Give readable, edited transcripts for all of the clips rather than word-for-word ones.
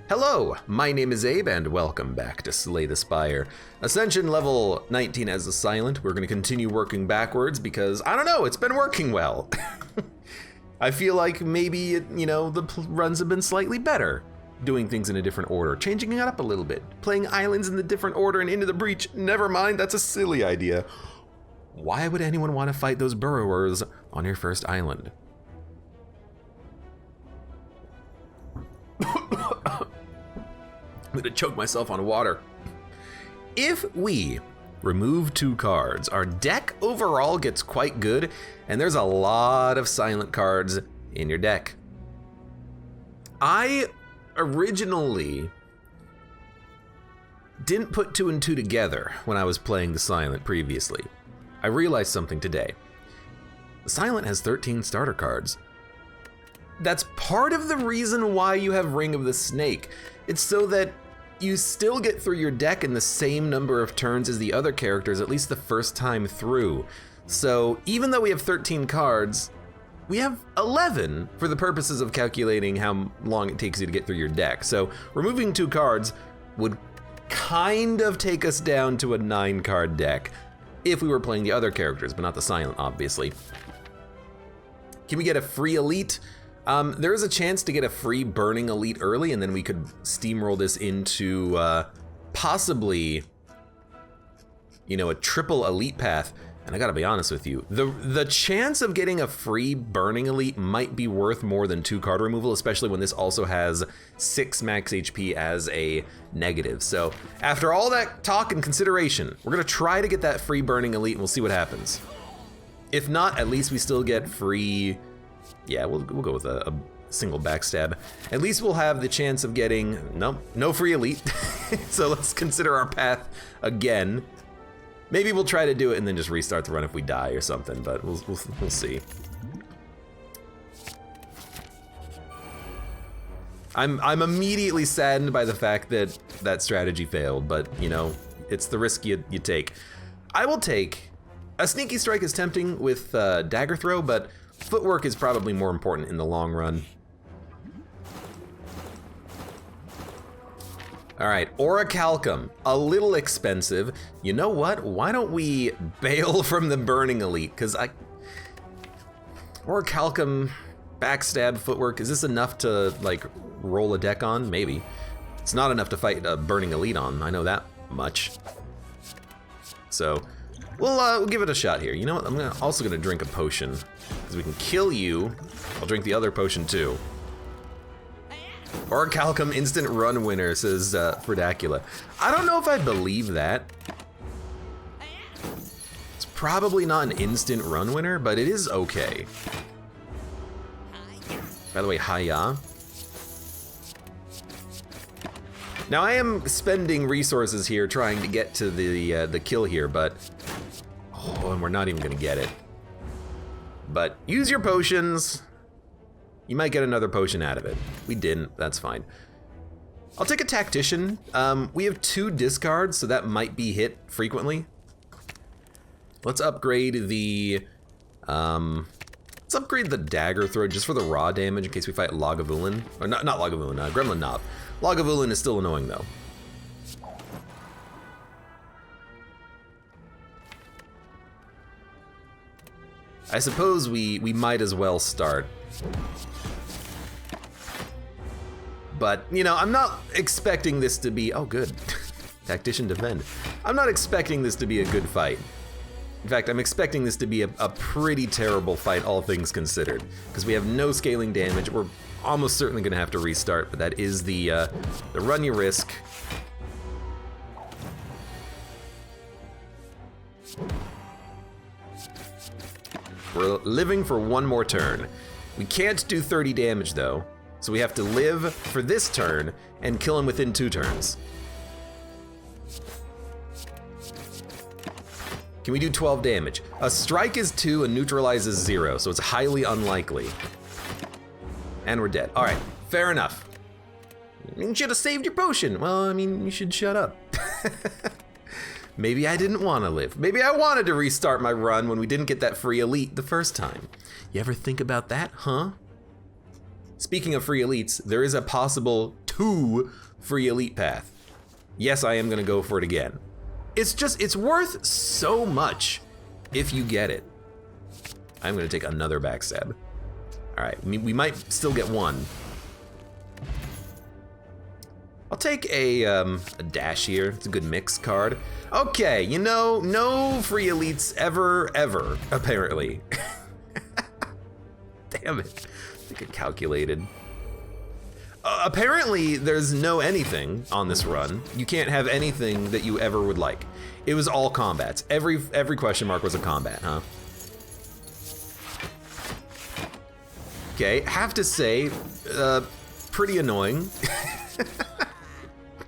Hello, my name is Abe and welcome back to Slay the Spire. Ascension level 19 as a silent. We're gonna continue working backwards because, I don't know, it's been working well. I feel like maybe, the runs have been slightly better. Doing things in a different order, changing it up a little bit, playing islands in the different order and into the breach. Never mind, that's a silly idea. Why would anyone want to fight those burrowers on your first island? I'm gonna choke myself on water. If we remove 2 cards, our deck overall gets quite good, and there's a lot of silent cards in your deck. I originally didn't put 2 and 2 together when I was playing the silent previously. I realized something today. The silent has 13 starter cards. That's part of the reason why you have Ring of the Snake. It's so that you still get through your deck in the same number of turns as the other characters, at least the first time through. So even though we have 13 cards, we have 11 for the purposes of calculating how long it takes you to get through your deck. So removing 2 cards would kind of take us down to a 9-card deck if we were playing the other characters, but not the silent, obviously. Can we get a free elite? There is a chance to get a free burning elite early, and then we could steamroll this into possibly, a triple elite path. And I gotta be honest with you, the chance of getting a free burning elite might be worth more than 2 card removal, especially when this also has 6 max HP as a negative. So after all that talk and consideration, we're gonna try to get that free burning elite and we'll see what happens. If not, at least we still get free. Yeah, we'll go with a single backstab. At least we'll have the chance of getting, no free elite. So let's consider our path again. Maybe we'll try to do it and then just restart the run if we die or something, but we'll see. I'm immediately saddened by the fact that that strategy failed, but it's the risk you take. I will take, a sneaky strike is tempting with dagger throw, but footwork is probably more important in the long run. All right, Orichalcum, a little expensive. You know what? Why don't we bail from the Burning Elite? Because Orichalcum, backstab, footwork, is this enough to roll a deck on? Maybe. It's not enough to fight a Burning Elite on, I know that much. So, we'll give it a shot here. You know what? I'm also gonna drink a potion, because we can kill you. I'll drink the other potion too. Orichalcum instant run winner, says Fredacula. I don't know if I believe that. It's probably not an instant run winner, but it is okay. By the way, hiya. Now I am spending resources here trying to get to the kill here, but and we're not even gonna get it. But use your potions. You might get another potion out of it. We didn't, that's fine. I'll take a tactician. We have 2 discards, so that might be hit frequently. Let's upgrade the dagger throw just for the raw damage in case we fight Lagavulin. Or not Lagavulin, Gremlin Knob. Lagavulin is still annoying though. I suppose we might as well start. But, I'm not expecting this to be, oh good, tactician defend. I'm not expecting this to be a good fight. In fact, I'm expecting this to be a pretty terrible fight, all things considered, because we have no scaling damage. We're almost certainly gonna have to restart, but that is the run you risk. We're living for 1 more turn. We can't do 30 damage though, so we have to live for this turn and kill him within 2 turns. Can we do 12 damage? A strike is 2 and neutralizes 0, so it's highly unlikely. And we're dead. All right, fair enough. You should have saved your potion. Well, you should shut up. Maybe I didn't want to live. Maybe I wanted to restart my run when we didn't get that free elite the first time. You ever think about that, huh? Speaking of free elites, there is a possible 2 free elite path. Yes, I am gonna go for it again. It's worth so much if you get it. I'm gonna take another backstab. All right, we might still get one. I'll take a dash here. It's a good mix card. Okay, you know, no free elites ever, apparently. Damn it, I think it calculated. Apparently, there's no anything on this run. You can't have anything that you ever would like. It was all combats. Every question mark was a combat, huh? Okay, have to say, pretty annoying.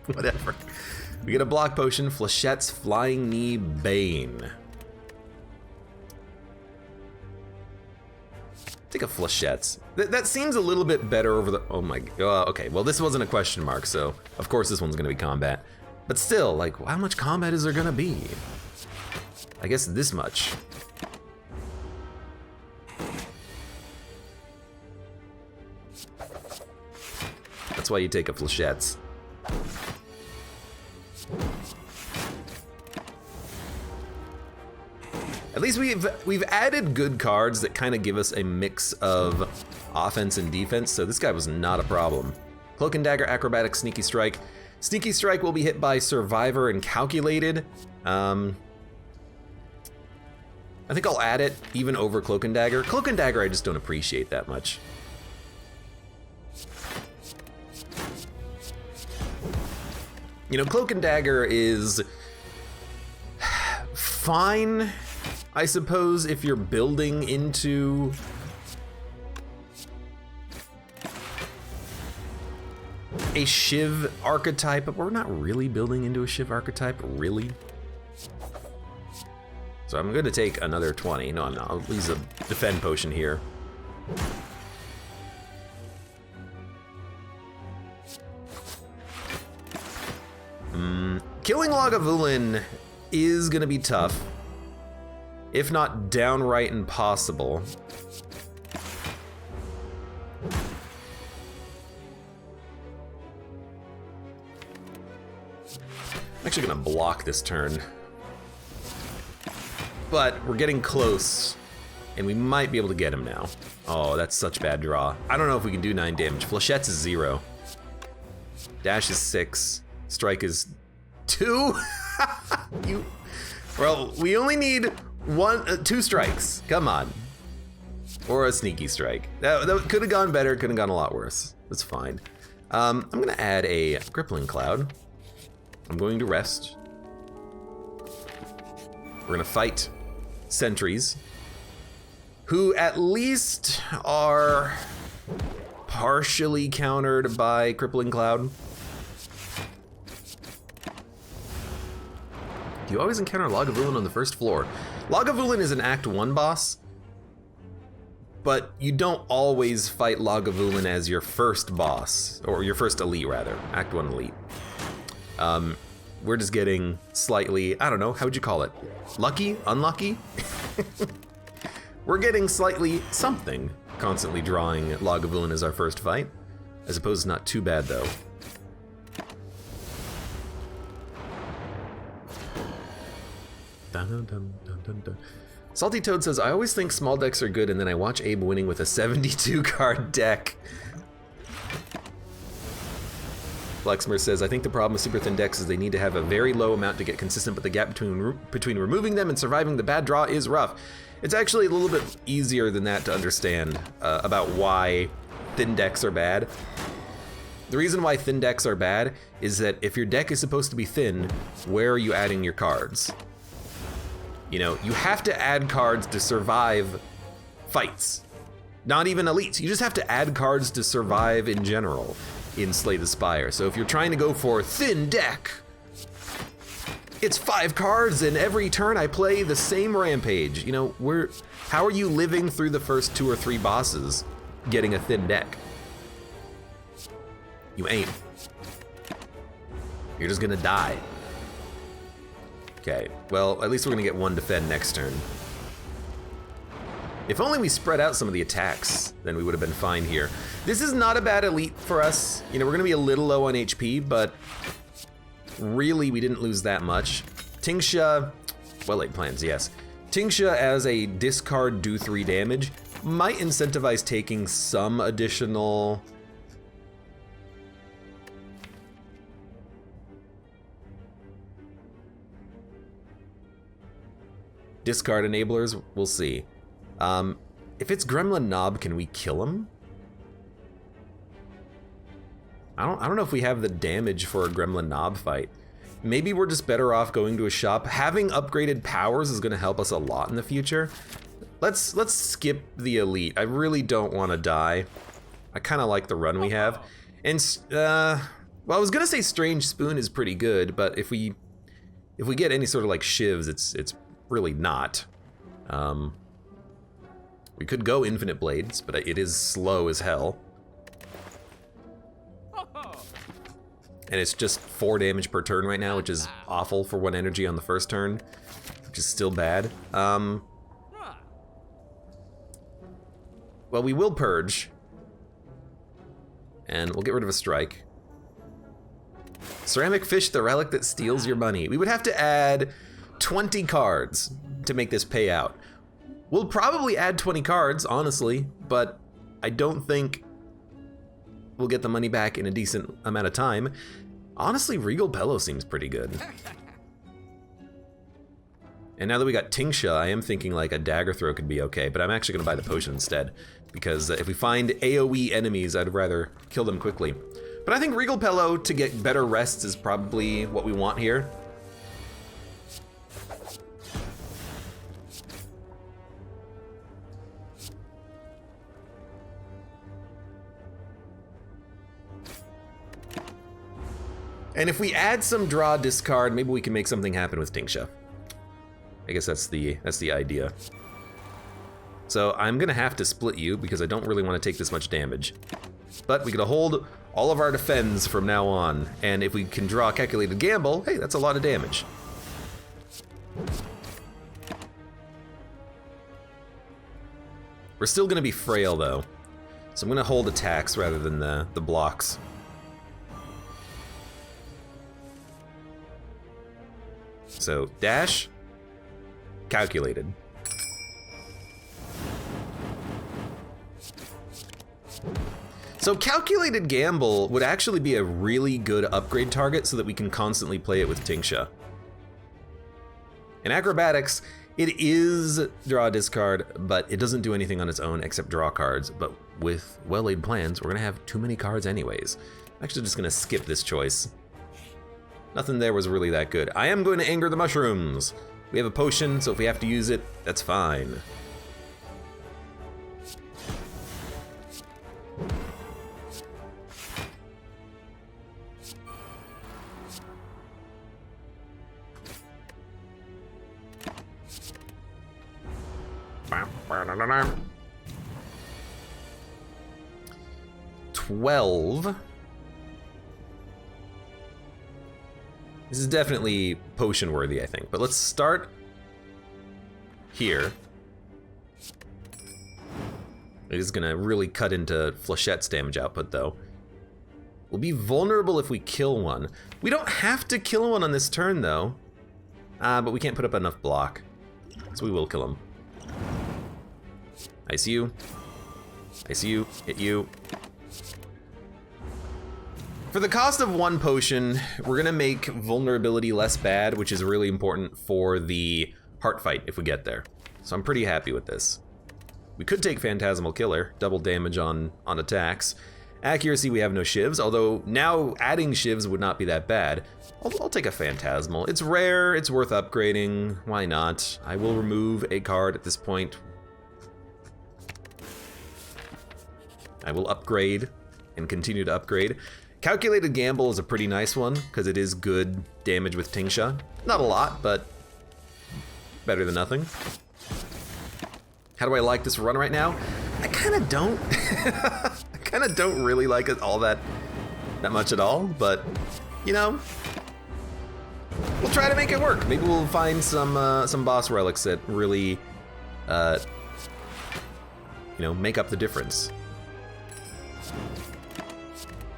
Whatever. We get a block potion, Flechette's Flying Knee Bane. Take a Flechette's. That seems a little bit better over the, oh my god, okay, well this wasn't a question mark, so of course this one's gonna be combat. But still, like, how much combat is there gonna be? I guess this much. That's why you take a Flechette's. At least we've added good cards that kind of give us a mix of offense and defense, so this guy was not a problem. Cloak and Dagger, Acrobatic, Sneaky Strike. Sneaky Strike will be hit by Survivor and Calculated. I think I'll add it even over Cloak and Dagger. Cloak and Dagger I just don't appreciate that much. You know, Cloak and Dagger is fine, I suppose, if you're building into a Shiv archetype, but we're not really building into a Shiv archetype, really. So I'm gonna take another 20. No, I'm not. I'll use a defend potion here. Killing Lagavulin is gonna be tough, if not downright impossible. I'm actually gonna block this turn. But we're getting close, and we might be able to get him now. Oh, that's such bad draw. I don't know if we can do 9 damage. Flechette's is 0. Dash is 6. Strike is 2? Well, we only need 2 strikes. Come on. Or a sneaky strike. That could have gone better, could have gone a lot worse. That's fine. I'm gonna add a Crippling Cloud. I'm going to rest. We're gonna fight sentries, who at least are partially countered by Crippling Cloud. Do you always encounter Lagavulin on the first floor? Lagavulin is an Act 1 boss, but you don't always fight Lagavulin as your first boss, or your first elite rather, Act 1 elite. We're just getting slightly, I don't know, how would you call it? Lucky? Unlucky? We're getting slightly something, constantly drawing Lagavulin as our first fight. I suppose it's not too bad though. Dun, dun, dun, dun, dun, dun. Salty Toad says, I always think small decks are good and then I watch Abe winning with a 72 card deck. Flexmer says, I think the problem with super thin decks is they need to have a very low amount to get consistent, but the gap between removing them and surviving the bad draw is rough. It's actually a little bit easier than that to understand about why thin decks are bad. The reason why thin decks are bad is that if your deck is supposed to be thin, where are you adding your cards? You know, you have to add cards to survive fights. Not even elites, you just have to add cards to survive in general in Slay the Spire. So if you're trying to go for thin deck, it's 5 cards and every turn I play the same rampage. You know, how are you living through the first 2 or 3 bosses getting a thin deck? You ain't. You're just gonna die. Okay, well, at least we're gonna get 1 defend next turn. If only we spread out some of the attacks, then we would have been fine here. This is not a bad elite for us. You know, we're gonna be a little low on HP, but really we didn't lose that much. Tingsha, well laid plans, yes. Tingsha as a discard do 3 damage might incentivize taking some additional... discard enablers, we'll see. If it's Gremlin Knob, can we kill him? I don't know if we have the damage for a Gremlin Knob fight. Maybe we're just better off going to a shop. Having upgraded powers is gonna help us a lot in the future. Let's skip the elite. I really don't want to die. I kind of like the run we have. And well, I was gonna say Strange Spoon is pretty good, but if we get any sort of like shivs, it's really not. We could go Infinite Blades, but it is slow as hell. And it's just 4 damage per turn right now, which is awful for 1 energy on the first turn, which is still bad. Well, we will Purge, and we'll get rid of a strike. Ceramic Fish, the relic that steals your money. We would have to add 20 cards to make this pay out. We'll probably add 20 cards, honestly, but I don't think we'll get the money back in a decent amount of time. Honestly, Regal Bellow seems pretty good. And now that we got Tingsha, I am thinking like a Dagger Throw could be okay, but I'm actually gonna buy the potion instead, because if we find AoE enemies, I'd rather kill them quickly. But I think Regal Bellow to get better rests is probably what we want here. And if we add some draw discard, maybe we can make something happen with Tingsha. I guess that's the idea. So I'm gonna have to split you because I don't really want to take this much damage. But we can hold all of our defends from now on, and if we can draw Calculated Gamble, hey, that's a lot of damage. We're still gonna be frail though, so I'm gonna hold attacks rather than the blocks. So, dash, calculated. So Calculated Gamble would actually be a really good upgrade target so that we can constantly play it with Tingsha. In Acrobatics, it is draw a discard, but it doesn't do anything on its own except draw cards. But with well-laid plans, we're gonna have too many cards anyways. I'm actually just gonna skip this choice. Nothing there was really that good. I am going to anger the mushrooms. We have a potion, so if we have to use it, that's fine. $12. This is definitely potion worthy, I think, but let's start here. It is gonna really cut into Flechette's damage output though. We'll be vulnerable if we kill one. We don't have to kill one on this turn though, but we can't put up enough block, so we will kill him. I see you, hit you. For the cost of 1 potion, we're gonna make vulnerability less bad, which is really important for the heart fight if we get there. So I'm pretty happy with this. We could take Phantasmal Killer, double damage on attacks. Accuracy, we have no shivs, although now adding shivs would not be that bad. I'll take a Phantasmal. It's rare, it's worth upgrading, why not? I will remove a card at this point. I will upgrade and continue to upgrade. Calculated Gamble is a pretty nice one, because it is good damage with Tingsha. Not a lot, but better than nothing. How do I like this run right now? I kind of don't. I kind of don't really like it all that much at all, but, you know, we'll try to make it work. Maybe we'll find some boss relics that really, you know, make up the difference.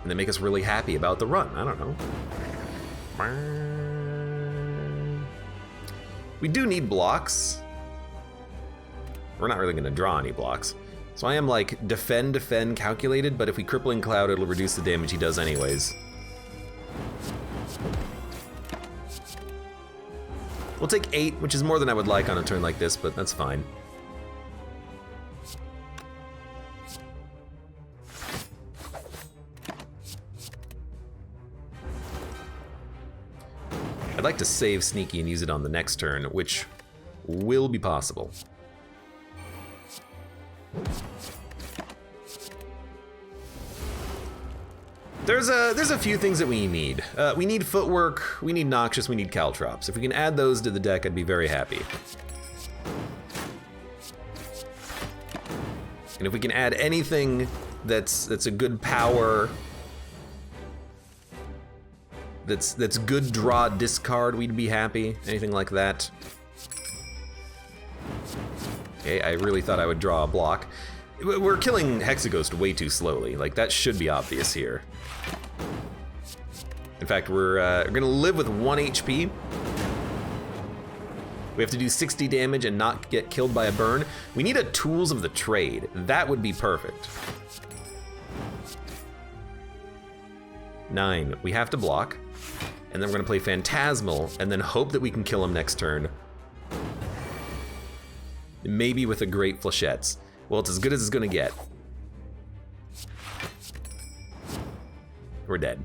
and they make us really happy about the run. I don't know. We do need blocks. We're not really going to draw any blocks. So I am like defend, calculated, but if we crippling cloud, it'll reduce the damage he does anyways. We'll take 8, which is more than I would like on a turn like this, but that's fine. I'd like to save Sneaky and use it on the next turn, which will be possible. There's a few things that we need. We need Footwork, we need Noxious, we need Caltrops. If we can add those to the deck, I'd be very happy. And if we can add anything that's a good power, that's good draw discard, we'd be happy. Anything like that. Okay, I really thought I would draw a block. We're killing Hexaghost way too slowly. Like, that should be obvious here. In fact, we're gonna live with 1 HP. We have to do 60 damage and not get killed by a burn. We need a Tools of the Trade. That would be perfect. 9, we have to block. And then we're gonna play Phantasmal and then hope that we can kill him next turn. Maybe with a Great Flechettes. Well, it's as good as it's gonna get. We're dead.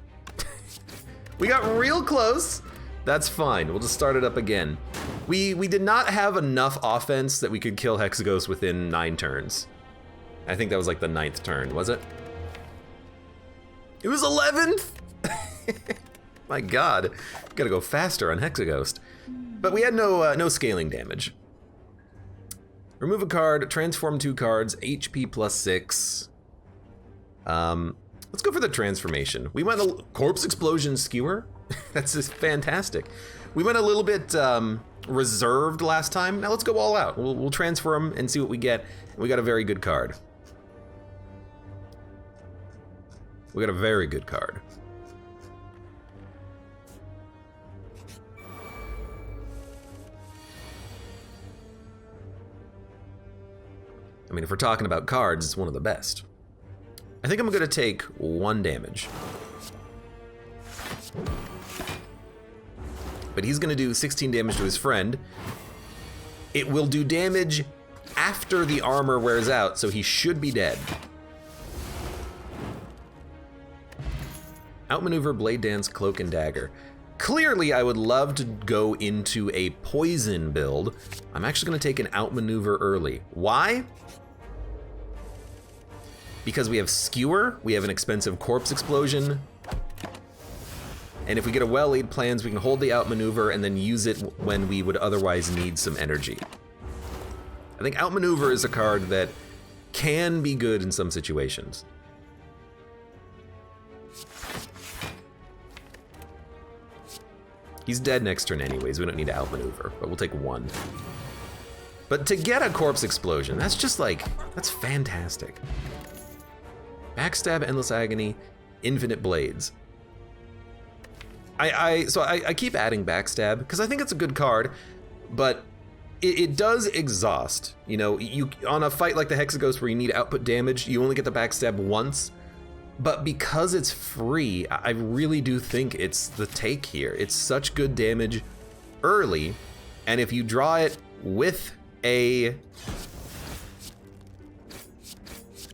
We got real close. That's fine, we'll just start it up again. We did not have enough offense that we could kill Hexaghost within 9 turns. I think that was like the 9th turn, was it? It was 11th? My God, gotta go faster on Hexaghost. But we had no scaling damage. Remove a card, transform 2 cards, HP plus 6. Let's go for the transformation. We went a Corpse Explosion Skewer. That's just fantastic. We went a little bit reserved last time. Now let's go all out. We'll transfer them and see what we get. We got a very good card. We got a very good card. I mean, if we're talking about cards, it's one of the best. I think I'm gonna take 1 damage. But he's gonna do 16 damage to his friend. It will do damage after the armor wears out, so he should be dead. Outmaneuver, Blade Dance, Cloak and Dagger. Clearly, I would love to go into a poison build. I'm actually gonna take an outmaneuver early. Why? Because we have Skewer, we have an expensive Corpse Explosion, and if we get a well-laid plans, we can hold the outmaneuver and then use it when we would otherwise need some energy. I think outmaneuver is a card that can be good in some situations. He's dead next turn anyways, we don't need to outmaneuver, but we'll take 1. But to get a Corpse Explosion, that's just like, that's fantastic. Backstab, Endless Agony, Infinite Blades. So I keep adding Backstab because I think it's a good card, but it does exhaust. You know, you on a fight like the Hexaghost where you need output damage, you only get the Backstab once. But because it's free, I really do think it's the take here. It's such good damage early, and if you draw it with a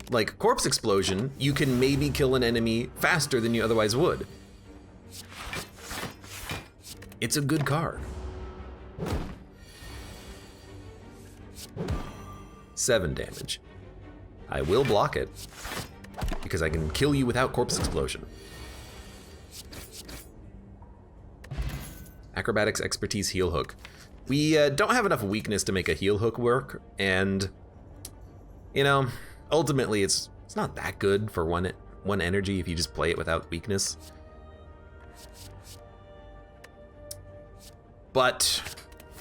like Corpse Explosion, you can maybe kill an enemy faster than you otherwise would. It's a good card. 7 damage. I will block it because I can kill you without Corpse Explosion. Acrobatics, Expertise, Heal Hook. We don't have enough weakness to make a Heal Hook work, and you know, ultimately it's not that good for one energy if you just play it without weakness. But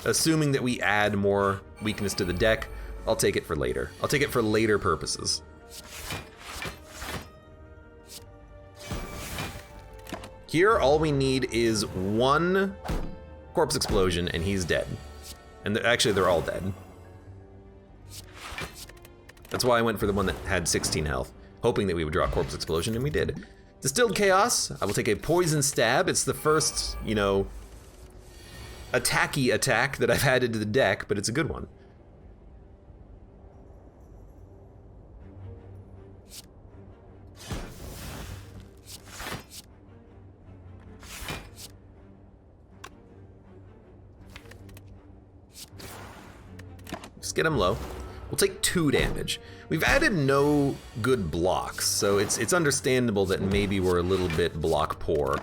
assuming that we add more weakness to the deck, I'll take it for later. I'll take it for later purposes. Here, all we need is one corpse explosion, and he's dead. And actually, they're all dead. That's why I went for the one that had 16 health, hoping that we would draw a corpse explosion, and we did. Distilled Chaos, I will take a poison stab. It's the first, you know, attacky attack that I've added to the deck, but it's a good one. Just get him low. We'll take 2 damage. We've added no good blocks, so it's understandable that maybe we're a little bit block poor.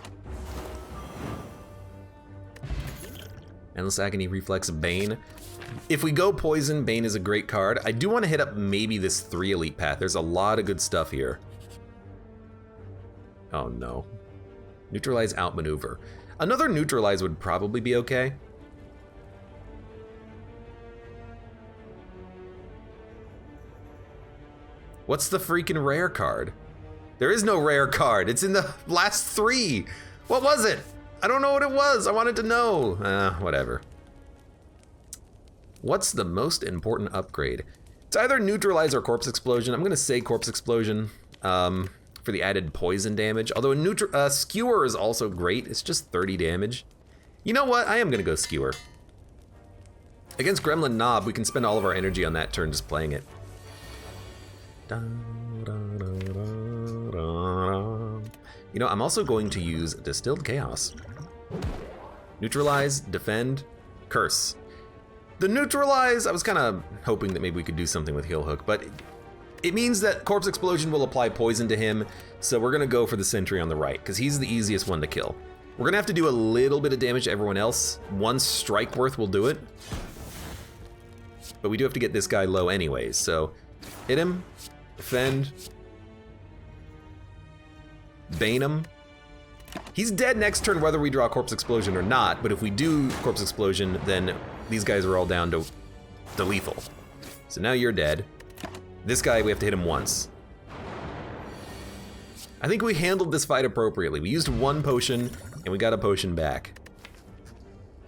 Endless Agony, Reflex, Bane. If we go Poison, Bane is a great card. I do want to hit up maybe this 3 Elite Path. There's a lot of good stuff here. Oh no. Neutralize, Outmaneuver. Another Neutralize would probably be okay. What's the freaking rare card? There is no rare card. It's in the last 3. What was it? I don't know what it was. I wanted to know. Whatever. What's the most important upgrade? It's either Neutralize or Corpse Explosion. I'm gonna say Corpse Explosion for the added poison damage. Although Skewer is also great. It's just 30 damage. You know what? I am gonna go Skewer. Against Gremlin Knob, we can spend all of our energy on that turn just playing it. You know, I'm also going to use Distilled Chaos. Neutralize, Defend, Curse. The Neutralize, I was kind of hoping that maybe we could do something with Heel Hook, but it means that Corpse Explosion will apply poison to him, so we're gonna go for the Sentry on the right, because he's the easiest one to kill. We're gonna have to do a little bit of damage to everyone else. 1 strike worth will do it. But we do have to get this guy low anyways, so hit him. Defend. Bane him. He's dead next turn whether we draw Corpse Explosion or not, but if we do Corpse Explosion, then these guys are all down to lethal. So now you're dead. This guy, we have to hit him once. I think we handled this fight appropriately. We used 1 potion, and we got a potion back.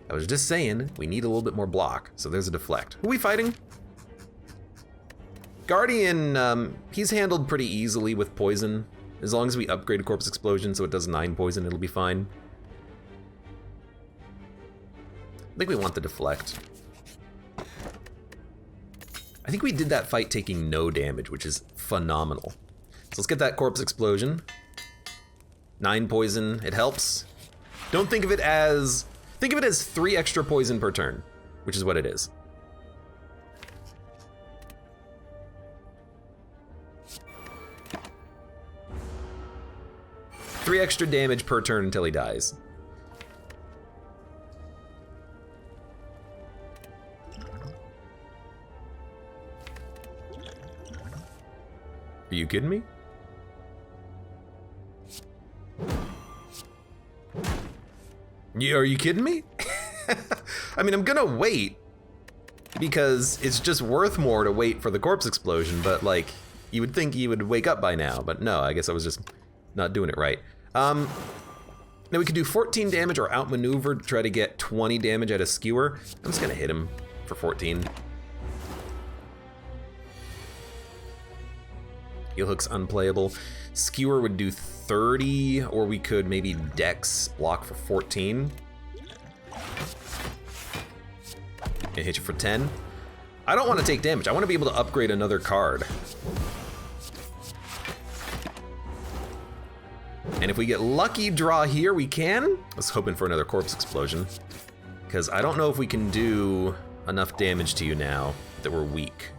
I was just saying, we need a little bit more block, so there's a deflect. Who are we fighting? Guardian, he's handled pretty easily with poison. As long as we upgrade a Corpse Explosion so it does 9 poison, it'll be fine. I think we want the deflect. I think we did that fight taking no damage, which is phenomenal. So let's get that Corpse Explosion. 9 poison, it helps. Don't think of it as... Think of it as 3 extra poison per turn, which is what it is. Three extra damage per turn until he dies. Are you kidding me? Are you kidding me? I mean, I'm gonna wait because it's just worth more to wait for the Corpse Explosion, but like, you would think he would wake up by now, but no, I guess I was just not doing it right. Now we could do 14 damage or outmaneuver to try to get 20 damage out of Skewer. I'm just gonna hit him for 14. Heel Hook's unplayable. Skewer would do 30, or we could maybe Dex block for 14. And hit you for 10. I don't want to take damage. I want to be able to upgrade another card. And if we get lucky draw here, we can. I was hoping for another Corpse Explosion, because I don't know if we can do enough damage to you now that we're weak.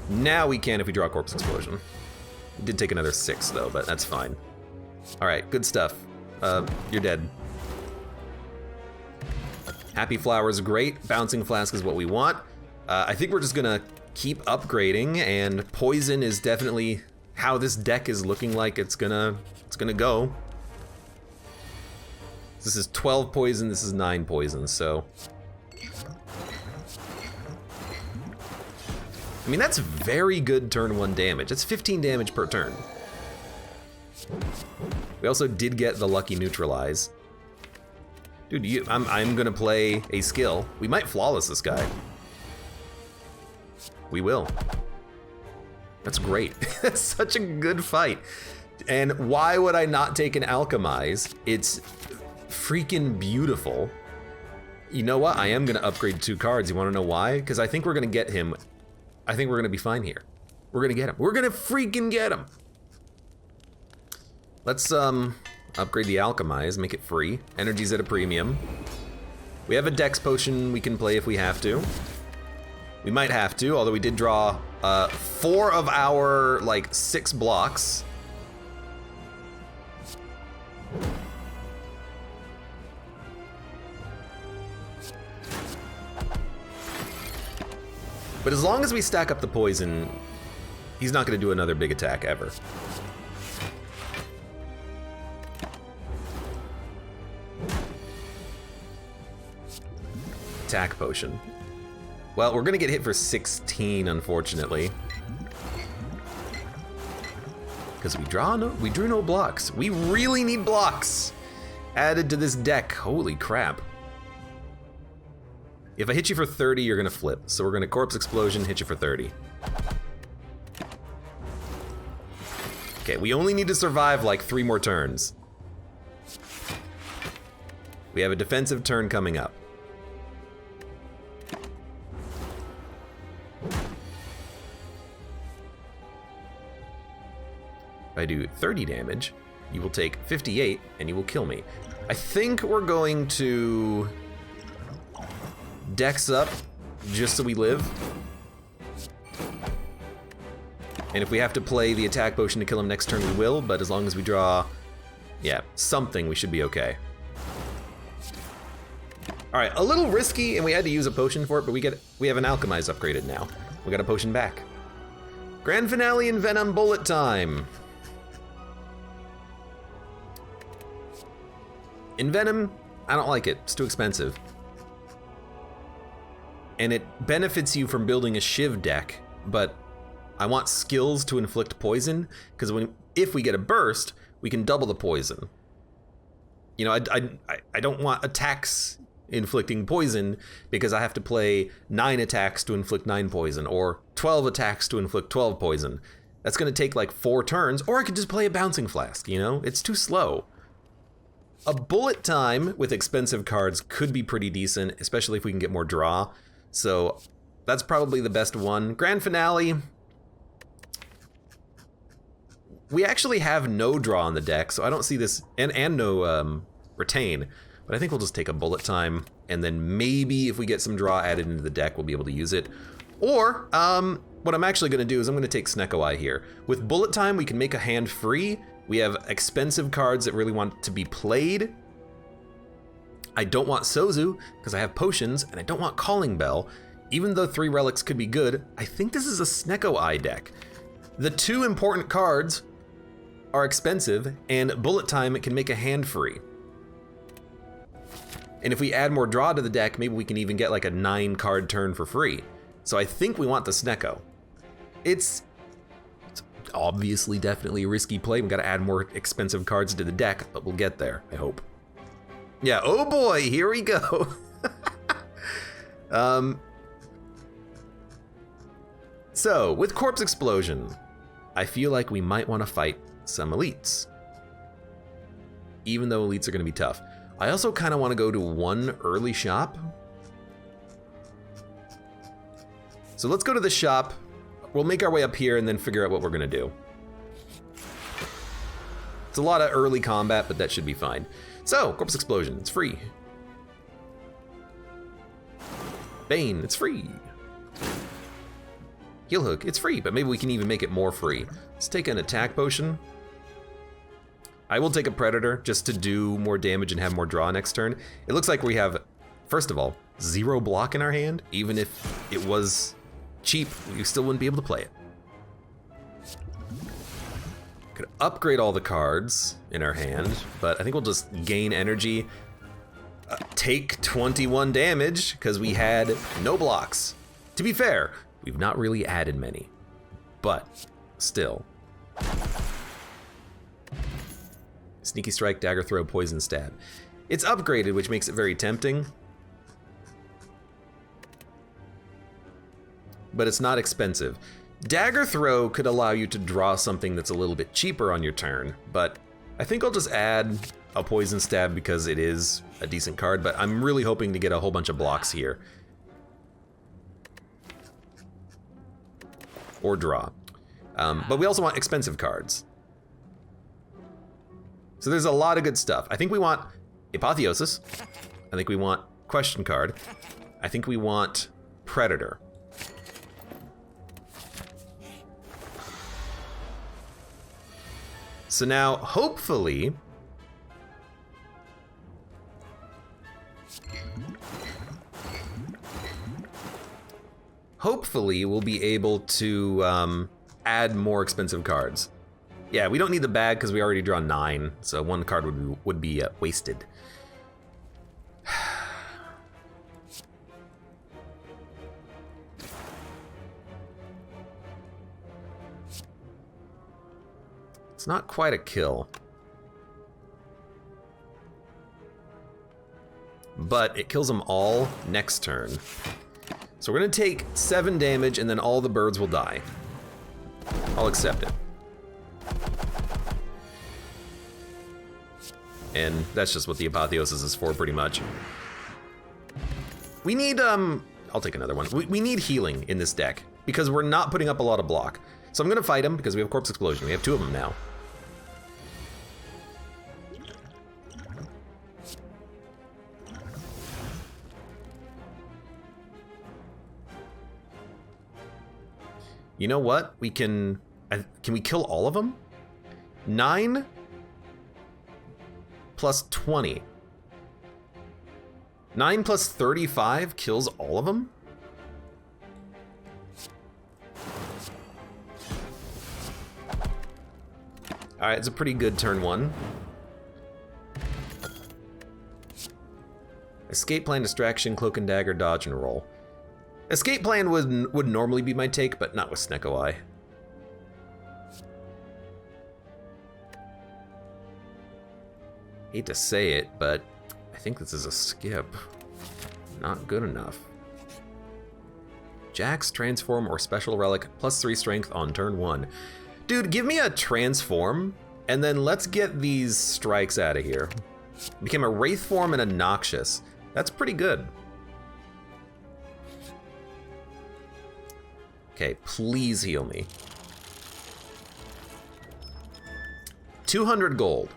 Now we can if we draw Corpse Explosion. We did take another 6 though, but that's fine. All right, good stuff. You're dead. Happy Flower is great. Bouncing Flask is what we want. I think we're just gonna keep upgrading, and poison is definitely how this deck is looking like it's gonna go. This is 12 poison, this is 9 poison, so. I mean, that's very good turn 1 damage. That's 15 damage per turn. We also did get the lucky neutralize. Dude, I'm gonna play a skill. We might flawless this guy. We will. That's great. That's such a good fight. And why would I not take an Alchemize? It's freaking beautiful. You know what? I am gonna upgrade 2 cards. You wanna know why? Because I think we're gonna get him. I think we're gonna be fine here. We're gonna get him. We're gonna freaking get him. Let's upgrade the Alchemize, make it free. Energy's at a premium. We have a Dex potion we can play if we have to. We might have to, although we did draw 4 of our, like, 6 blocks. But as long as we stack up the poison, he's not gonna do another big attack ever. Attack potion. Well, we're gonna get hit for 16, unfortunately. Because we drew no blocks. We really need blocks added to this deck. Holy crap. If I hit you for 30, you're gonna flip. So we're gonna Corpse Explosion, hit you for 30. Okay, we only need to survive like 3 more turns. We have a defensive turn coming up. If I do 30 damage, you will take 58 and you will kill me. I think we're going to Dex up just so we live. And if we have to play the attack potion to kill him next turn, we will, but as long as we draw, yeah, something, we should be okay. All right, a little risky, and we had to use a potion for it, but we have an Alchemize upgraded now. We got a potion back. Grand Finale and Venom Bullet time. In Venom, I don't like it. It's too expensive. And it benefits you from building a Shiv deck, but I want skills to inflict poison, because if we get a burst, we can double the poison. You know, I don't want attacks inflicting poison, because I have to play 9 attacks to inflict 9 poison, or 12 attacks to inflict 12 poison. That's gonna take like 4 turns, or I could just play a Bouncing Flask, you know? It's too slow. A bullet time with expensive cards could be pretty decent, especially if we can get more draw. So that's probably the best one. Grand Finale. We actually have no draw on the deck, so I don't see this, and no retain. But I think we'll just take a bullet time, and then maybe if we get some draw added into the deck, we'll be able to use it. Or, what I'm actually gonna do is I'm gonna take Snecko Eye here. With bullet time, we can make a hand free. We have expensive cards that really want to be played. I don't want Sozu, because I have potions, and I don't want Calling Bell. Even though 3 relics could be good, I think this is a Snecko Eye deck. The 2 important cards are expensive, and bullet time can make a hand free. And if we add more draw to the deck, maybe we can even get like a 9 card turn for free. So I think we want the Snecko. It's obviously definitely a risky play. We gotta add more expensive cards to the deck, but we'll get there, I hope. Yeah, oh boy, here we go. So, with Corpse Explosion, I feel like we might want to fight some elites. Even though elites are gonna be tough. I also kind of want to go to 1 early shop. So let's go to the shop. We'll make our way up here and then figure out what we're gonna do. It's a lot of early combat, but that should be fine. So, Corpse Explosion, it's free. Bane, it's free. Heel Hook, it's free, but maybe we can even make it more free. Let's take an attack potion. I will take a Predator just to do more damage and have more draw next turn. It looks like we have, first of all, 0 block in our hand. Even if it was cheap, we still wouldn't be able to play it. Could upgrade all the cards in our hand, but I think we'll just gain energy. Take 21 damage, because we had no blocks. To be fair, We've not really added many, but still. Sneaky Strike, Dagger Throw, Poison Stab. It's upgraded, which makes it very tempting. But it's not expensive. Dagger Throw could allow you to draw something that's a little bit cheaper on your turn, but I think I'll just add a Poison Stab because it is a decent card, but I'm really hoping to get a whole bunch of blocks here. Or draw. But we also want expensive cards. So there's a lot of good stuff. I think we want Apotheosis. I think we want Question Card. I think we want Predator. So now, hopefully, we'll be able to add more expensive cards. Yeah, we don't need the bag because we already draw 9, so one card would be wasted. It's not quite a kill. But it kills them all next turn. So we're gonna take 7 damage and then all the birds will die. I'll accept it. And that's just what the Apotheosis is for, pretty much. We need, I'll take another one. We need healing in this deck because we're not putting up a lot of block. So I'm gonna fight him because we have Corpse Explosion. We have 2 of them now. You know what? We can we kill all of them? 9 plus 20. 9 plus 35 kills all of them? All right, it's a pretty good turn 1. Escape Plan, Distraction, Cloak and Dagger, Dodge and Roll. Escape Plan would normally be my take, but not with Snecko Eye. Hate to say it, but I think this is a skip. Not good enough. Jax, Transform, or Special Relic, +3 Strength on turn 1. Dude, give me a Transform, and then let's get these strikes out of here. Became a Wraith form and a Noxious. That's pretty good. Okay, please heal me. 200 gold.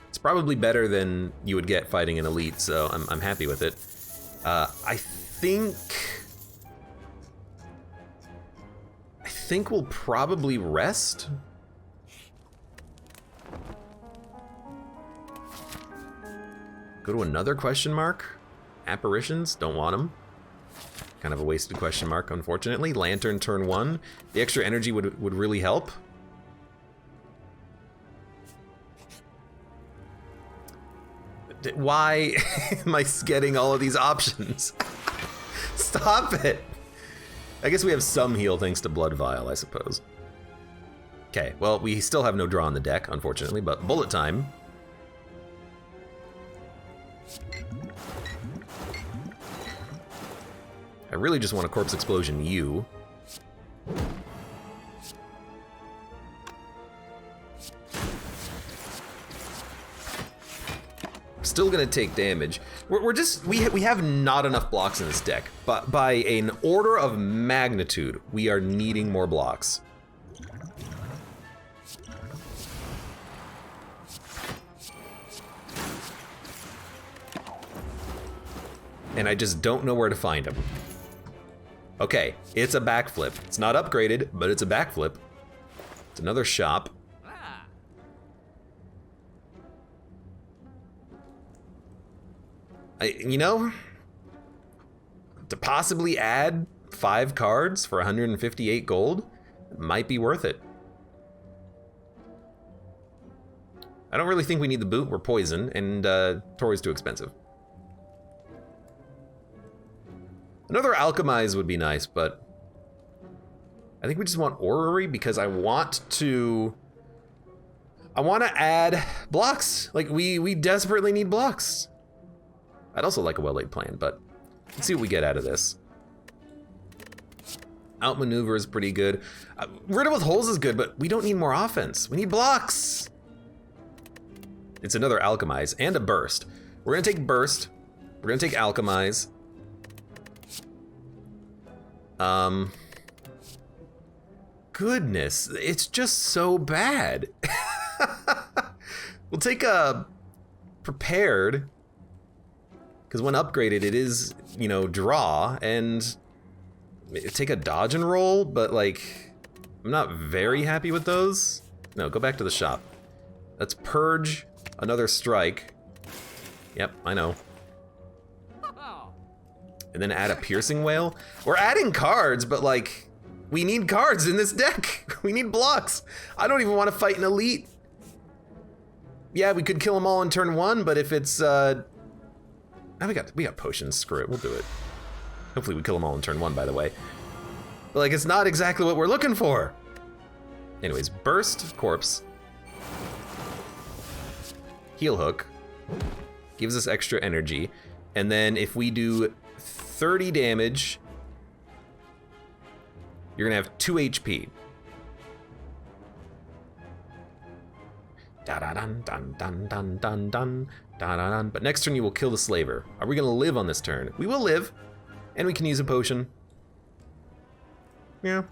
It's probably better than you would get fighting an elite, so I'm happy with it. I think we'll probably rest. Go to another question mark. Apparitions, don't want them. Kind of a wasted question mark, unfortunately. Lantern turn 1. The extra energy would really help. Why am I getting all of these options? Stop it! I guess we have some heal thanks to Blood Vial, I suppose. Okay, well, we still have no draw on the deck, unfortunately, but bullet time. I really just want a Corpse Explosion you. Still gonna take damage. We have not enough blocks in this deck, but by an order of magnitude, we are needing more blocks. And I just don't know where to find them. Okay, it's a backflip. It's not upgraded, but it's a backflip. It's another shop. You know, to possibly add 5 cards for 158 gold might be worth it. I don't really think we need the boot. We're poison, and Tori's too expensive. Another alchemize would be nice, but I think we just want orrery because I want to add blocks. Like we desperately need blocks. I'd also like a well-laid plan, but let's see what we get out of this. Outmaneuver is pretty good. Riddle with holes is good, but we don't need more offense. We need blocks. It's another alchemize and a burst. We're gonna take burst. We're gonna take alchemize. Goodness, it's just so bad. We'll take a prepared, because when upgraded, it is, you know, draw, and take a dodge and roll, but like, I'm not very happy with those. No, go back to the shop. Let's purge another strike. Yep, I know. And then add a piercing wail. We're adding cards, but like, we need cards in this deck. We need blocks. I don't even want to fight an elite. Yeah, we could kill them all in turn 1, but if it's we got potions. Screw it, we'll do it. Hopefully we kill them all in turn 1, by the way. But like, it's not exactly what we're looking for. Anyways, burst corpse. Heal hook gives us extra energy, and then if we do 30 damage, you're gonna have 2 HP. Da da dun dun dun dun dun dun da da dun. But next turn you will kill the slaver. Are we gonna live on this turn? We will live, and we can use a potion. Yeah.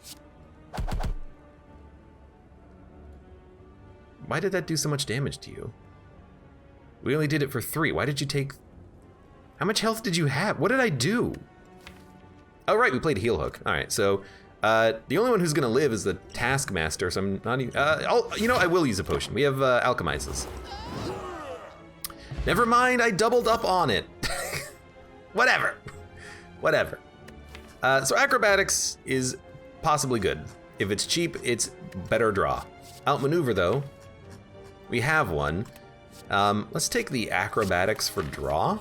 Why did that do so much damage to you? We only did it for 3. Why did you take... How much health did you have? What did I do? Oh, right, we played heal hook. All right, so the only one who's gonna live is the taskmaster, so I'm not even... you know, I will use a potion. We have alchemizes. Never mind, I doubled up on it. Whatever. Whatever. So acrobatics is possibly good. If it's cheap, it's better draw. Outmaneuver, though, we have one. Let's take the acrobatics for draw.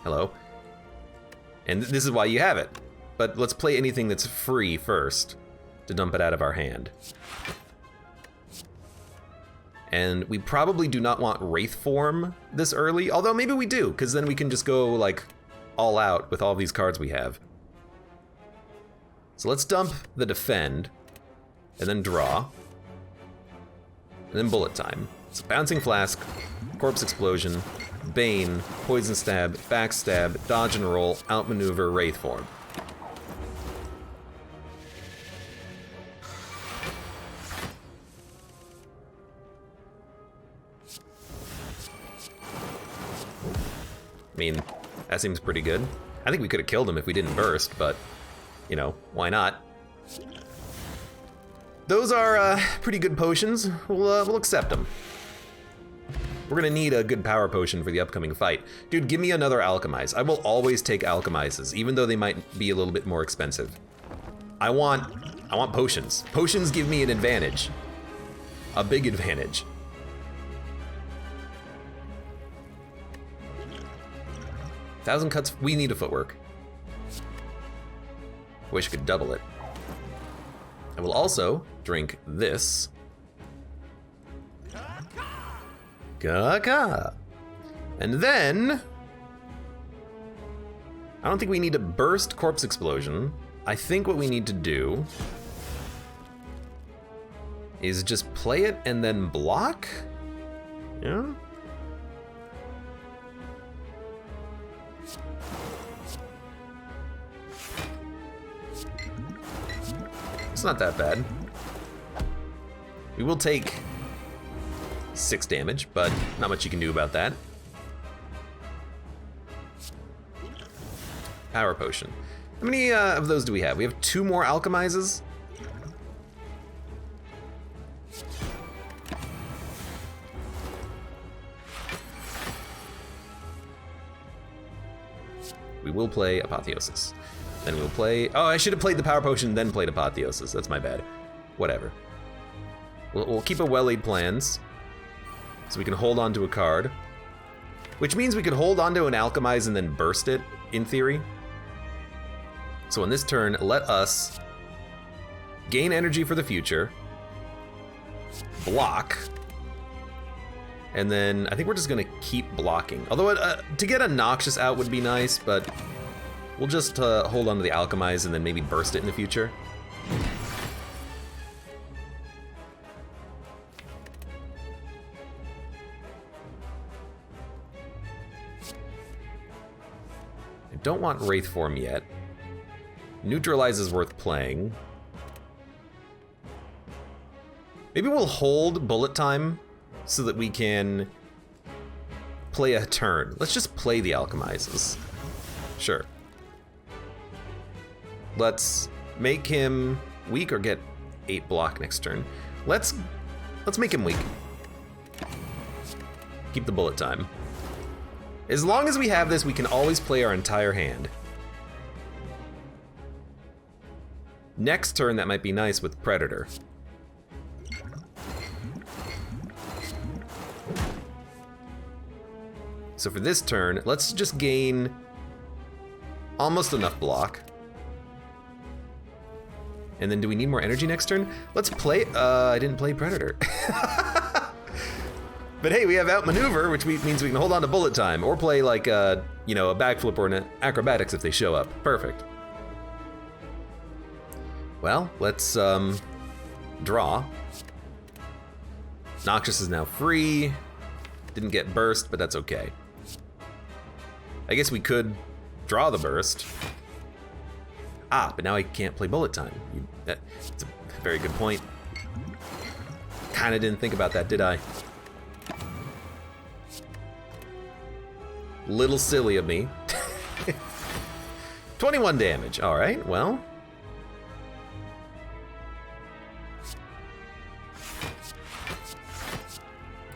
Hello. And this is why you have it. But let's play anything that's free first to dump it out of our hand. And we probably do not want Wraith form this early, although maybe we do, because then we can just go like all out with all these cards we have. So let's dump the defend, and then draw, and then bullet time. So bouncing flask, corpse explosion, bane, poison stab, backstab, dodge and roll, outmaneuver, wraith form. I mean, that seems pretty good. I think we could have killed him if we didn't burst, but, you know, why not? Those are pretty good potions. We'll accept them. We're gonna need a good power potion for the upcoming fight. Dude, give me another alchemize. I will always take alchemizes, even though they might be a little bit more expensive. I want potions. Potions give me an advantage. A big advantage. Thousand cuts, we need a footwork. Wish I could double it. I will also drink this. Gaga. And then, I don't think we need to burst corpse explosion. I think what we need to do is just play it and then block. Yeah. It's not that bad. We will take 6 damage, but not much you can do about that. Power potion. How many of those do we have? We have 2 more alchemizes. We will play Apotheosis. Then we'll play... Oh, I should have played the Power Potion, then played Apotheosis. That's my bad. Whatever. We'll keep a well-laid plans, so we can hold on to a card. which means we could hold onto an alchemize and then burst it, in theory. So on this turn, let us gain energy for the future, block, and then I think we're just gonna keep blocking. Although to get a Noxious out would be nice, but we'll just hold on to the alchemize and then maybe burst it in the future. I don't want Wraith Form yet. Neutralize is worth playing. Maybe we'll hold Bullet Time so that we can play a turn. Let's just play the Alchemizes. Sure. Let's make him weak or get 8 block next turn. Let's make him weak. Keep the Bullet Time. As long as we have this, we can always play our entire hand. Next turn, that might be nice with Predator. So for this turn, let's just gain almost enough block. And then do we need more energy next turn? Let's play, I didn't play Predator. But hey, we have Outmaneuver, which means we can hold on to Bullet Time, or play like a backflip or an acrobatics if they show up. Perfect. Well, let's draw. Noxious is now free. Didn't get burst, but that's okay. I guess we could draw the burst. Ah, but now I can't play Bullet Time. That's a very good point. Kinda didn't think about that, did I? Little silly of me. 21 damage, all right, well.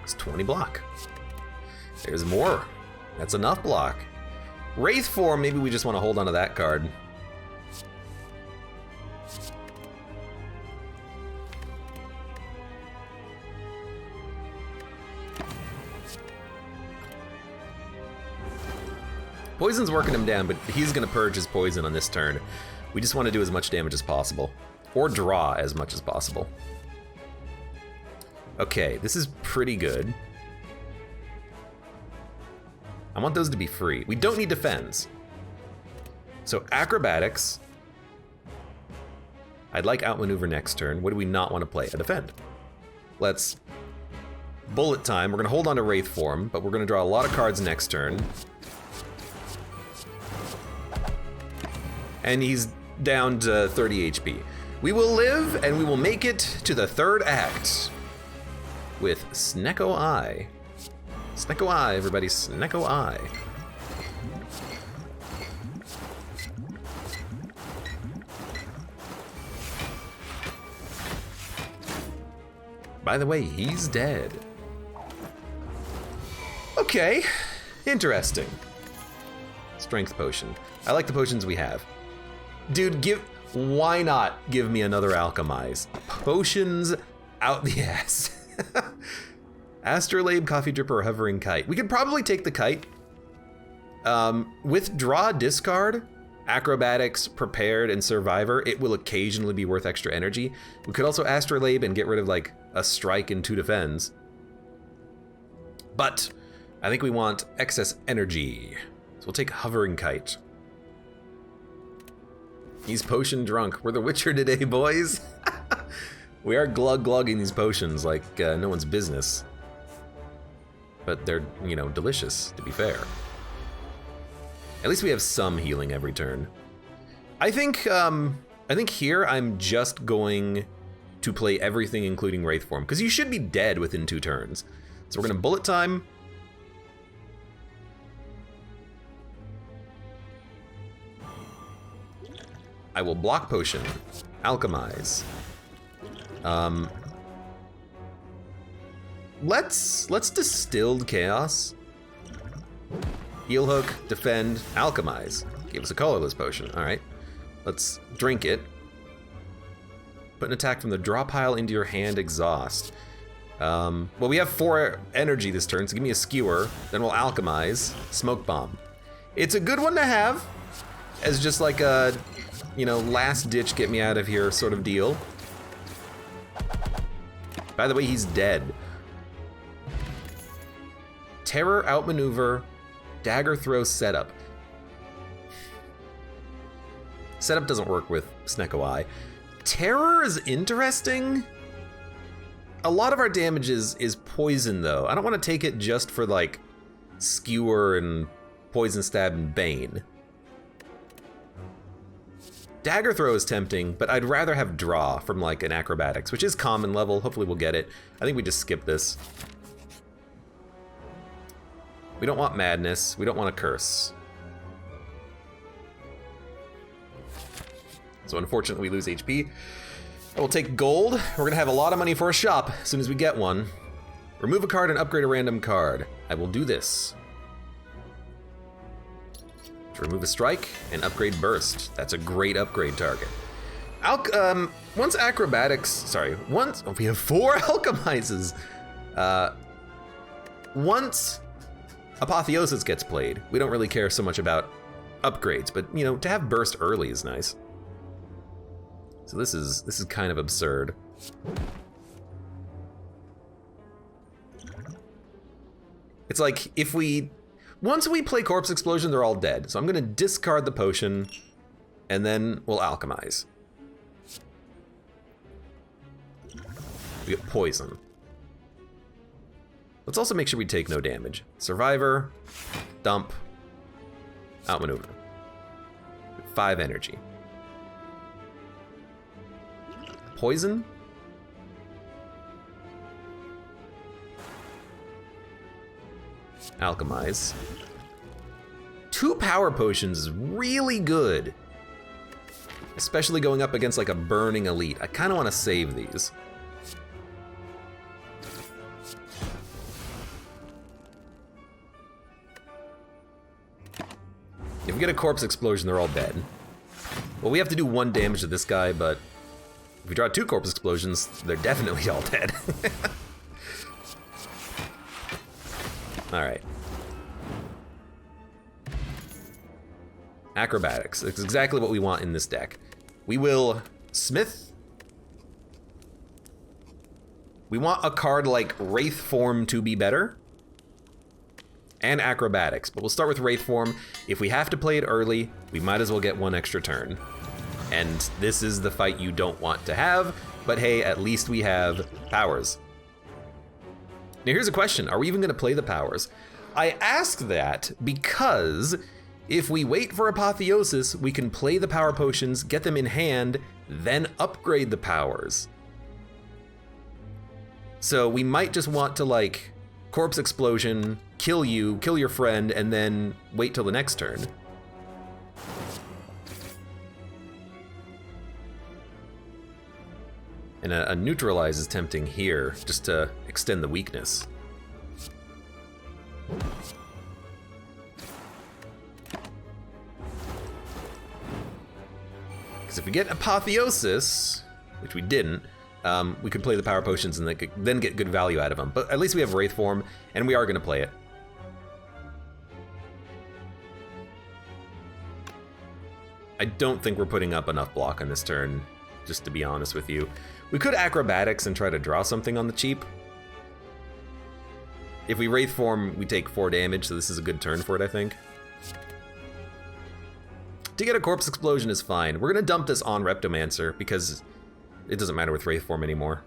It's 20 block. There's more. That's enough block. Wraith Form, maybe we just want to hold on to that card. Poison's working him down, but he's gonna purge his poison on this turn. We just want to do as much damage as possible. Or draw as much as possible. Okay, this is pretty good. I want those to be free. We don't need defends. So acrobatics. I'd like outmaneuver next turn. What do we not want to play? A defend. Let's Bullet Time. We're gonna hold on to Wraith Form, but we're gonna draw a lot of cards next turn. And he's down to 30 HP. We will live and we will make it to the third act with Snecko Eye. Snecko Eye, everybody, Snecko Eye. By the way, he's dead. Okay, interesting. Strength potion. I like the potions we have. Dude, why not give me another alchemize? Potions out the ass. Astrolabe, Coffee Dripper, or Hovering Kite. We could probably take the Kite. With Draw, Discard, Acrobatics, Prepared, and Survivor, it will occasionally be worth extra energy. We could also Astrolabe and get rid of like a strike and 2 defends. But I think we want excess energy. So we'll take Hovering Kite. He's potion drunk. We're the Witcher today, boys. We are glug-glugging these potions like no one's business. But they're, delicious, to be fair. At least we have some healing every turn. I think here I'm just going to play everything including Wraith Form, because you should be dead within 2 turns. So we're gonna Bullet Time. I will block potion, alchemize. Let's distilled chaos. Heal hook, defend, alchemize. Give us a colorless potion. All right, let's drink it. Put an attack from the draw pile into your hand, exhaust. Well, we have 4 energy this turn, so give me a skewer. Then we'll alchemize. Smoke bomb. It's a good one to have as just like a, you know, last ditch get me out of here sort of deal. By the way, he's dead. Terror, outmaneuver, dagger throw, setup. Setup doesn't work with Snecko Eye. Terror is interesting. A lot of our damage is poison though. I don't want to take it just for like skewer and poison stab and bane. Dagger throw is tempting, but I'd rather have draw from like an acrobatics, which is common level. Hopefully we'll get it. I think we just skip this. We don't want madness. We don't want a curse. So unfortunately we lose HP. I will take gold. We're gonna have a lot of money for a shop as soon as we get one. Remove a card and upgrade a random card. I will do this. Remove a strike and upgrade burst. That's a great upgrade target. Once acrobatics, sorry, once, oh, we have 4 alchemizes. Once apotheosis gets played, we don't really care so much about upgrades, but you know, to have burst early is nice. So this is kind of absurd. It's like if once we play Corpse Explosion, they're all dead. So I'm gonna discard the potion and then we'll alchemize. We get poison. Let's also make sure we take no damage. Survivor, dump, outmaneuver. 5 energy. Poison. Alchemize. 2 power potions is really good. Especially going up against like a burning elite. I kind of want to save these. If we get a corpse explosion, they're all dead. Well, we have to do 1 damage to this guy, but if we draw 2 corpse explosions, they're definitely all dead. All right. Acrobatics. It's exactly what we want in this deck. We will smith. We want a card like Wraith Form to be better. And acrobatics, but we'll start with Wraith Form. If we have to play it early, we might as well get 1 extra turn. And this is the fight you don't want to have, but hey, at least we have powers. Now here's a question, are we even gonna play the powers? I ask that because if we wait for Apotheosis, we can play the power potions, get them in hand, then upgrade the powers. So we might just want to like Corpse Explosion, kill you, kill your friend, and then wait till the next turn. And a neutralize is tempting here, just to extend the weakness. Because if we get Apotheosis, which we didn't, we could play the power potions and then get good value out of them. But at least we have Wraith Form, and we are going to play it. I don't think we're putting up enough block on this turn, just to be honest with you. We could acrobatics and try to draw something on the cheap. If we Wraith Form, we take 4 damage, so this is a good turn for it, I think. To get a Corpse Explosion is fine. We're going to dump this on Reptomancer, because it doesn't matter with Wraith Form anymore.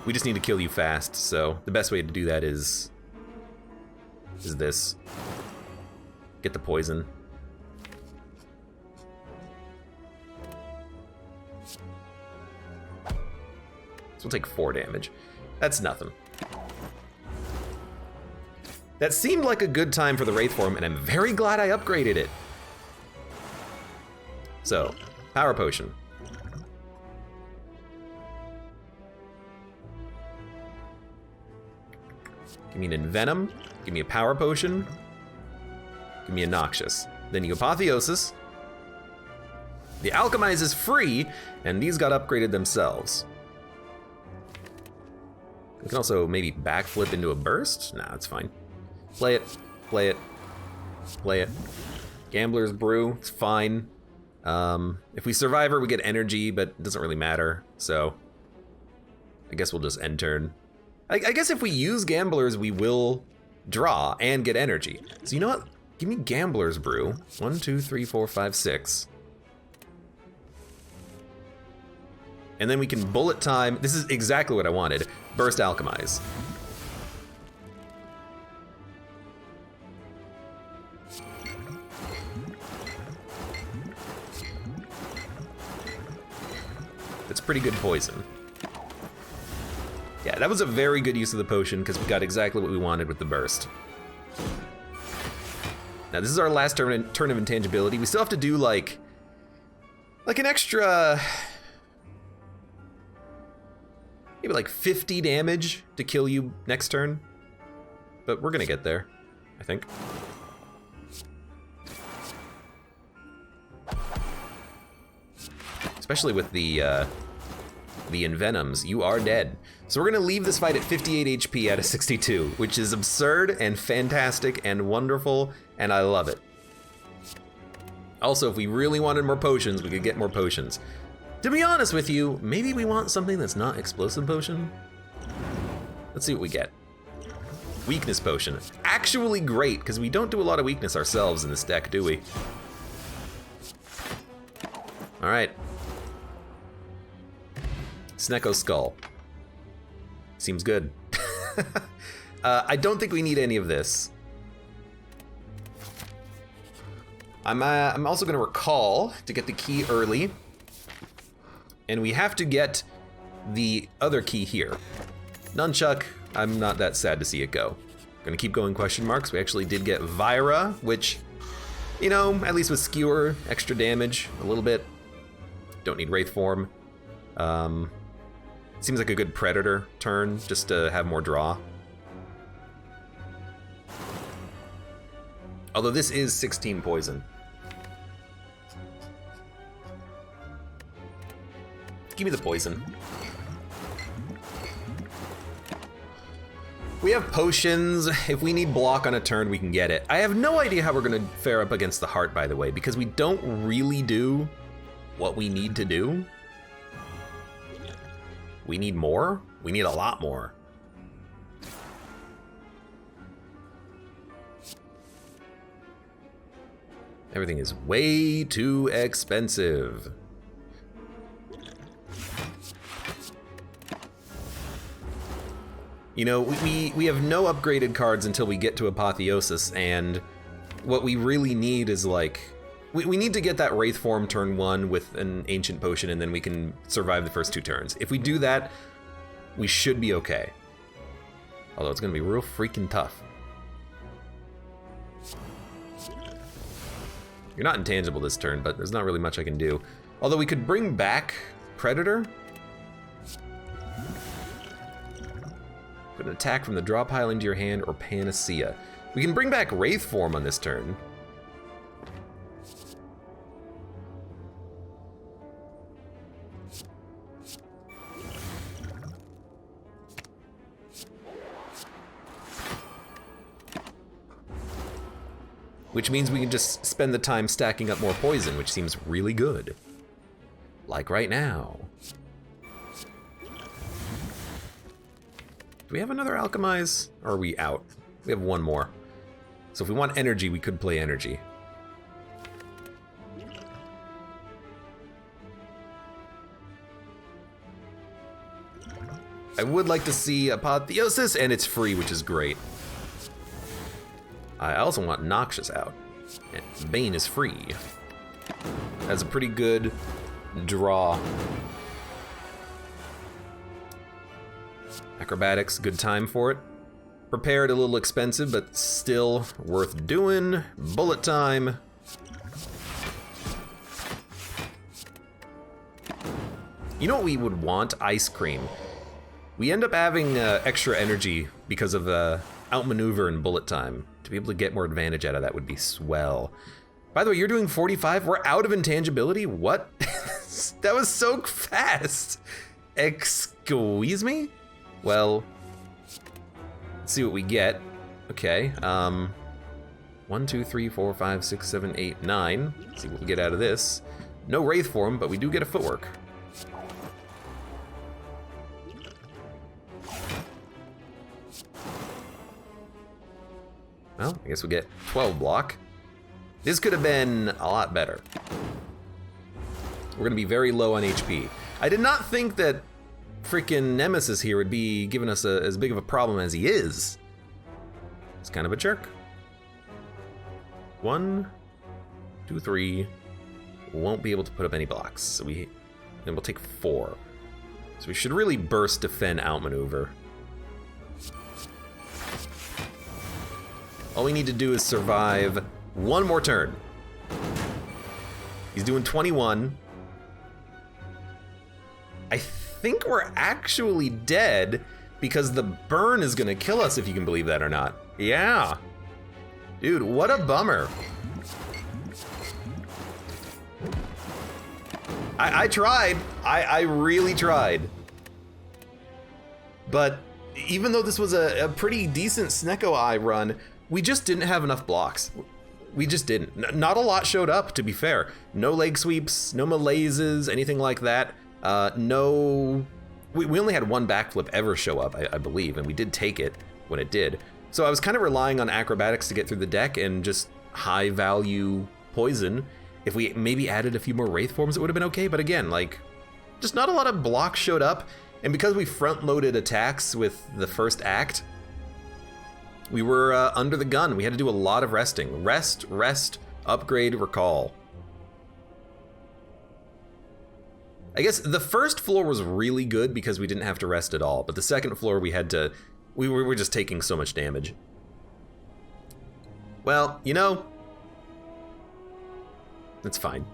We just need to kill you fast, so the best way to do that is this. Get the poison. So we'll take 4 damage. That's nothing. That seemed like a good time for the Wraith Form, and I'm very glad I upgraded it. So, Power Potion. Give me an Envenom. Give me a Power Potion. Give me a Noxious. Then you Apotheosis. The Alchemize is free, and these got upgraded themselves. We can also maybe backflip into a burst. Nah, it's fine. Play it, play it, play it. Gambler's Brew, it's fine. If we survive her, we get energy, but it doesn't really matter. So I guess we'll just end turn. I guess if we use Gamblers, we will draw and get energy. So you know what? Give me Gambler's Brew. 1, 2, 3, 4, 5, 6. And then we can bullet time. This is exactly what I wanted. Burst Alchemize. It's pretty good poison. Yeah, that was a very good use of the potion because we got exactly what we wanted with the burst. Now this is our last turn of intangibility. We still have to do like an extra, maybe like 50 damage to kill you next turn. But we're gonna get there, I think. Especially with the Envenoms, you are dead. So we're gonna leave this fight at 58 HP out of 62, which is absurd and fantastic and wonderful, and I love it. Also, if we really wanted more potions, we could get more potions. To be honest with you, maybe we want something that's not explosive potion. Let's see what we get. Weakness potion. Actually great, because we don't do a lot of weakness ourselves in this deck, do we? All right. Snecko Skull. Seems good. I don't think we need any of this. I'm also gonna recall to get the key early. And we have to get the other key here. Nunchuck, I'm not that sad to see it go. Gonna keep going question marks. We actually did get Vira, which, you know, at least with Skewer, extra damage, a little bit. Don't need Wraith Form. Seems like a good Predator turn, just to have more draw. Although this is 16 poison. Give me the poison. We have potions. If we need block on a turn, we can get it. I have no idea how we're gonna fare up against the heart, by the way, because we don't really do what we need to do. We need more? We need a lot more. Everything is way too expensive. You know, we have no upgraded cards until we get to Apotheosis, and what we really need is like, we need to get that Wraith Form turn 1 with an Ancient Potion, and then we can survive the first 2 turns. If we do that, we should be okay. Although it's gonna be real freaking tough. You're not intangible this turn, but there's not really much I can do. Although we could bring back Predator. Put an attack from the draw pile into your hand or Panacea. We can bring back Wraith Form on this turn. Which means we can just spend the time stacking up more poison, which seems really good. Like right now. Do we have another Alchemize? Or are we out? We have one more. So if we want energy, we could play energy. I would like to see Apotheosis, and it's free, which is great. I also want Noxious out. And Bane is free. That's a pretty good draw. Acrobatics, good time for it. Prepared, a little expensive, but still worth doing. Bullet time. You know what we would want? Ice Cream. We end up having extra energy because of outmaneuver and bullet time. To be able to get more advantage out of that would be swell. By the way, you're doing 45? We're out of intangibility? What? That was so fast. Excuse me? Well, Let's see what we get. Okay, 1, 2, 3, 4, 5, 6, 7, 8, 9. Let's see what we get out of this. No Wraith form, but we do get a footwork. Well, I guess we get 12 block. This could have been a lot better. We're gonna be very low on HP. I did not think that freaking Nemesis here would be giving us as big of a problem as he is. It's kind of a jerk. 1, 2, 3. Won't be able to put up any blocks. So then we'll take 4. So we should really burst, defend, outmaneuver. All we need to do is survive one more turn. He's doing 21. I think we're actually dead because the burn is gonna kill us, if you can believe that or not. Yeah. Dude, what a bummer. I tried. I really tried. But even though this was a pretty decent Snecko Eye run, we just didn't have enough blocks. We just didn't. Not a lot showed up, to be fair. No leg sweeps, no malaises, anything like that. No... We only had one backflip ever show up, I believe, and we did take it when it did. So I was kind of relying on acrobatics to get through the deck and just high value poison. If we maybe added a few more Wraith forms, it would have been okay, but again, like, just not a lot of blocks showed up, and because we front-loaded attacks with the first act, we were under the gun. We had to do a lot of resting. Rest, upgrade, recall. I guess the first floor was really good because we didn't have to rest at all, but the second floor we had to, we were just taking so much damage. Well, you know, that's fine.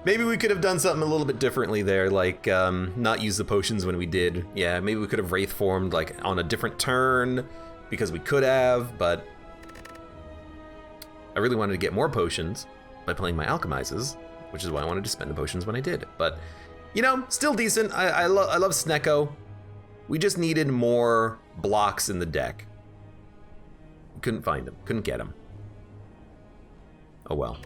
Maybe we could have done something a little bit differently there, like not use the potions when we did. Yeah, maybe we could have Wraith formed like on a different turn because we could have, but I really wanted to get more potions by playing my Alchemizes, which is why I wanted to spend the potions when I did. But, you know, still decent. I love Snecko. We just needed more blocks in the deck. Couldn't find them, couldn't get them. Oh well.